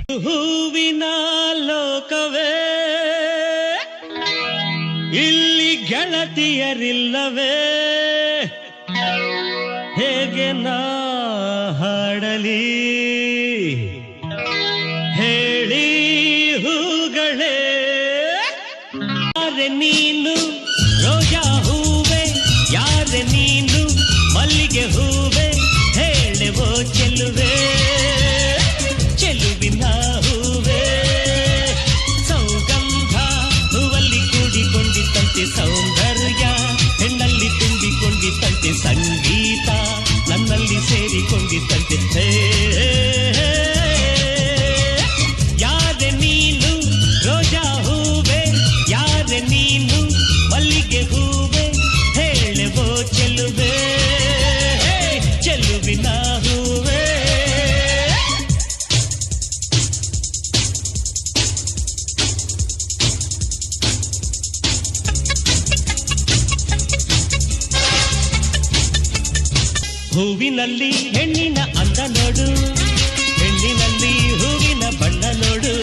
ಹೂವಿನ ಲೋಕವೇ ಇಲ್ಲಿ ಗೆಳತಿಯರಿಲ್ಲವೇ ಹೇಗೆ ನಾ ಹಾಡಲಿ ಹೇಳಿ ಹೂಗಳೇ ಯಾರೆ ನೀನು ರೋಜಾ ಹೂವೆ ಯಾರೆ ನೀನು ಮಲ್ಲಿಗೆ ಹೂವೆ ಹೇಳುವೋ ಚೆಲುವೆ ಚೆಲುವಿನ ಹೂವೆ ಸೌಗಂಧ ಹೂವಲ್ಲಿ ಕೂಡಿಕೊಂಡಿತ್ತಂತೆ ಸೌಂದರ್ಯ ಹೆಣ್ಣಲ್ಲಿ ತುಂಬಿಕೊಂಡಿತ್ತಂತೆ ಸಂಗೀತ ನನ್ನಲ್ಲಿ ಸೇರಿಕೊಂಡಿತ್ತಂತೆ ಯಾರೆ ನೀನು ರೋಜಾ ಹೂವೆ ಯಾರೆ ನೀನು ಮಲ್ಲಿಗೆ ಹೂವೆ ಹೇಳುವೋ ಚೆಲುವೆ ಚೆಲುವಿನ ಹೂವೆ ಹೂವಿನಲ್ಲಿ ಹೆಣ್ಣಿನ ಅಂದ ನೋಡು ಹೆಣ್ಣಿನಲ್ಲಿ ಹೂವಿನ ಬಣ್ಣ ನೋಡು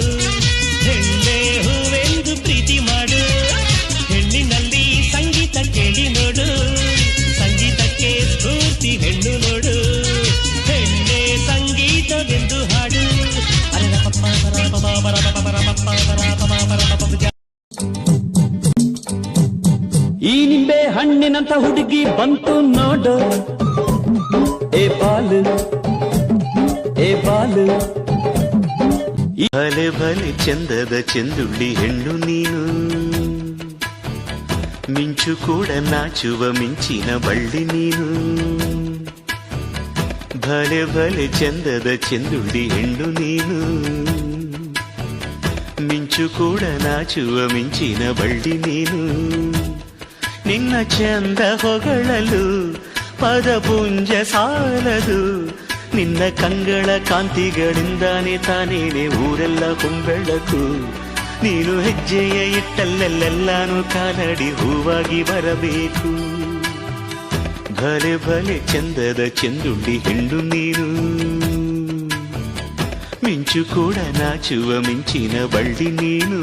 ಹೆಣ್ಣೆ ಹೂವೆಂದು ಪ್ರೀತಿ ಮಾಡು ಹೆಣ್ಣಿನಲ್ಲಿ ಸಂಗೀತ ಕೇಳಿ ನೋಡು ಸಂಗೀತಕ್ಕೆ ಸ್ಫೂರ್ತಿ ಹೆಣ್ಣು ನೋಡು ಹೆಣ್ಣೆ ಸಂಗೀತವೆಂದು ಹಾಡು ಈ ನಿಂಬೆ ಹಣ್ಣಿನಂತ ಹುಡುಗಿ ಬಂತು ನೋಡು ಏ ಬಾಲು ಭಲೆ ಭಲೆ ಚಂದದ ಚೆಂದುಳ್ಳಿ ಹೆಣ್ಣು ನೀನು ಮಿಂಚು ಕೂಡ ನಾಚುವ ಮಿಂಚಿನ ಬಳ್ಳಿ ನೀನು ಭಲೆ ಭಲೆ ಚಂದದ ಚೆಂದುಳ್ಳಿ ಹೆಣ್ಣು ನೀನು ಮಿಂಚು ಕೂಡ ನಾಚುವ ಮಿಂಚಿನ ಬಳ್ಳಿ ನೀನು ನಿನ್ನ ಚಂದ ಹೊಗಳಲು ಪದಪುಂಜ ಸಾಲದು ನಿನ್ನ ಕಂಗಳ ಕಾಂತಿಗಳಿಂದಾನೆ ತಾನೇನೆ ಊರೆಲ್ಲ ಹೊಂಬೆಳಕು ನೀನು ಹೆಜ್ಜೆಯ ಇಟ್ಟಲ್ಲೆಲ್ಲಾನು ಕಾಲಡಿ ಹೂವಾಗಿ ಬರಬೇಕು ಭಲೆ ಭಲೆ ಚಂದದ ಚೆಂದುಳ್ಳಿ ಹೆಣ್ಣು ನೀನು ಮಿಂಚು ಕೂಡ ನಾಚುವ ಮಿಂಚಿನ ಬಳ್ಳಿ ನೀನು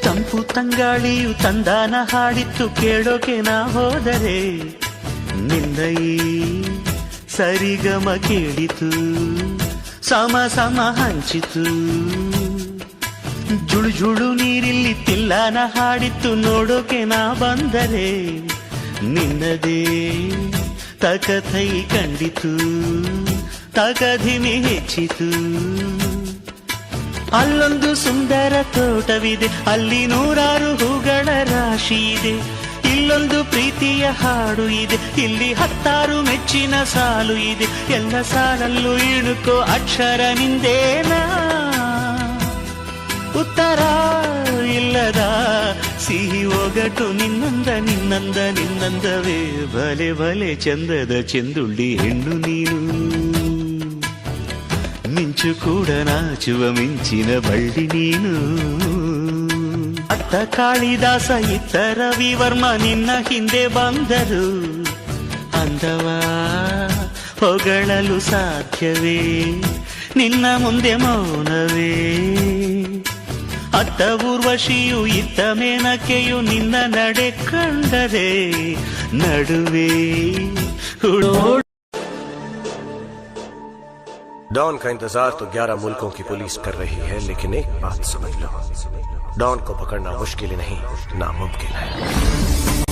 ತಂಪು ತಂಗಾಳಿಯು ತಂದಾನ ಹಾಡಿತ್ತು ಕೇಳೋಕೆ ನಾ ಹೋದರೆ ನಿನ್ನ ಈ ಸರಿಗಮ ಕೇಳಿತು ಸಮ ಸಮ ಹಂಚಿತು ಜುಳು ಜುಳು ನೀರಿಲ್ಲಿ ತಿಲ್ಲಾನ ಹಾಡಿತ್ತು ನೋಡೋಕೆ ನಾ ಬಂದರೆ ನಿನ್ನದೇ ತಕಥೈ ಕಂಡಿತು ತಕಧಿಮಿ ಹೆಚ್ಚಿತು ಅಲ್ಲೊಂದು ಸುಂದರ ತೋಟವಿದೆ ಅಲ್ಲಿ ನೂರಾರು ಹೂಗಳ ರಾಶಿ ಇದೆ ಇಲ್ಲೊಂದು ಪ್ರೀತಿಯ ಹಾಡು ಇದೆ ಇಲ್ಲಿ 10 ಮೆಚ್ಚಿನ ಸಾಲು ಇದೆ ಎಲ್ಲ ಸಾಲಲ್ಲೂ ಇಣುಕೋ ಅಕ್ಷರ ನಿಂದೇನಾ ಉತ್ತರ ಇಲ್ಲದ ಸಿಹಿ ಒಗಟು ನಿನ್ನಂದವೇ ಭಲೆ ಭಲೆ ಚಂದದ ಚೆಂದುಳ್ಳಿ ಹೆಣ್ಣು ನೀನು ಮಿಂಚು ಕೂಡ ನಾಚುವ ಮಿಂಚಿನ ಬಳ್ಳಿ ನೀನು ಅತ್ತ ಕಾಳಿದಾಸ ಇತ್ತ ರವಿವರ್ಮ ನಿನ್ನ ಹಿಂದೆ ಬಂದರು ಅಂದವ ಹೊಗಳಲು ಸಾಧ್ಯವೇ ನಿನ್ನ ಮುಂದೆ ಮೌನವೇ ಅತ್ತ ಊರ್ವಶಿಯು ಇತ್ತ ಮೇನಕೆಯು ನಿನ್ನ ನಡೆ ಕಂಡರೆ ನಡುವೆ ಹುಡೋಡು डॉन का इंतजार तो 11 मुल्कों की पुलिस कर रही है, लेकिन एक बात समझ लो, डॉन को पकड़ना मुश्किल ही नहीं नामुमकिन है।